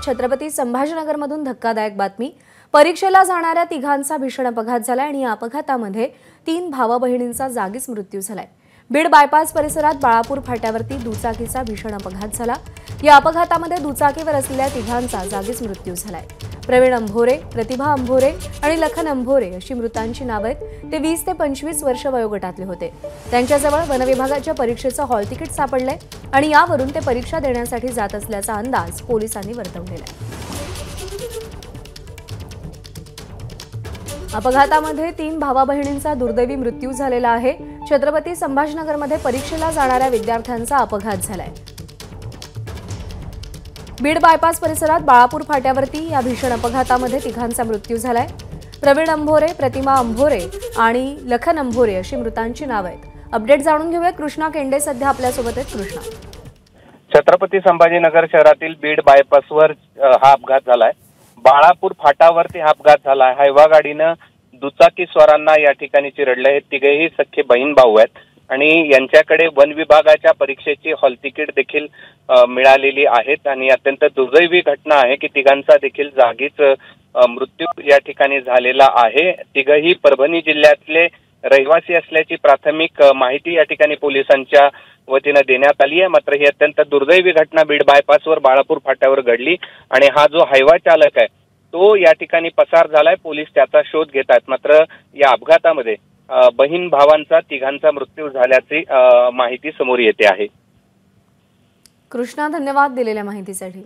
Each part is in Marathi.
छत्रपती संभाजीनगरमधून धक्कादायक बातमी। परीक्षेला जाणाऱ्या तिघांचा भीषण अपघात झाला आणि या अपघातामध्ये 3 भावा-बहिणींचा जागीच मृत्यू झालाय। बीड बायपास परिसरात बाळापूर फाट्यावरती दुचाकीचा भीषण अपघात झाला। या अपघातामध्ये दुचाकीवर असलेल्या तिघांचा जागीच मृत्यू झालाय। प्रवीण अंभोरे, प्रतिभा अंभोरे आणि लखन अंभोरे अशी मृतांची नावे आहेत। ते 20 ते 25 वर्ष वयोगटातले होते। त्यांच्याजवळ वनविभागाच्या परीक्षेचं हॉल तिकीट सापडलंय आणि यावरून ते परीक्षा देण्यासाठी जात असल्याचा अंदाज पोलिसांनी वर्तवलेला आहे। अपघातामध्ये 3 भावा-बहिणींचा दुर्दैवी मृत्यू झालेला आहे। छत्रपती संभाजीनगरमध्ये परीक्षेला जाणाऱ्या विद्यार्थ्यांचा अपघात झालाय। बीड बायपास परिसरात बाळापूर फाट्यावरती या भीषण अपघातामध्ये तिघांचा मृत्यू झालाय। प्रवीण अंभोरे, प्रतिमा अंभोरे आणि लखन अंभोरे अशी मृतांची नावे आहेत। अपडेट जाणून घेऊयात। कृष्णा केंडे सध्या आपल्यासोबत आहेत। कृष्णा, छत्रपती संभाजीनगर शहरातील बीड बायपासवर हा अपघात झालाय। बाळापूर फाटावरती हा अपघात झालाय। हायवा गाडीनं दुचाकी स्वारांना या ठिकाणी चिरडलंय। हे तिघेही सख्खे बहीण भाऊ आहेत आणि यांच्याकडे वन विभागाच्या परीक्षेची हॉल तिकीट देखील मिळालेली आहेत आणि अत्यंत दुर्दैवी घटना आहे की तिघांचा देखील जागीच मृत्यू या ठिकाणी झालेला आहे। तिघही परभणी जिल्ह्यातले रहिवासी असल्याची प्राथमिक माहिती या ठिकाणी पोलिसांच्या वतीनं देण्यात आली आहे। मात्र ही अत्यंत दुर्दैवी घटना बीड बायपासवर बाळापूर फाट्यावर घडली आणि हा जो हायवा चालक आहे तो या ठिकाणी पसार झालाय। पोलीस त्याचा शोध घेत आहेत। मात्र या अपघातामध्ये बहीण भावांचा तिघांचा मृत्यू झाल्याची माहिती समोर येते आहे। कृष्णा, धन्यवाद दिलेल्या माहितीसाठी।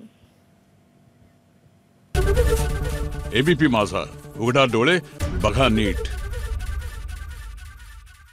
एबीपी माझा, उघडा डोळे बघा नीट।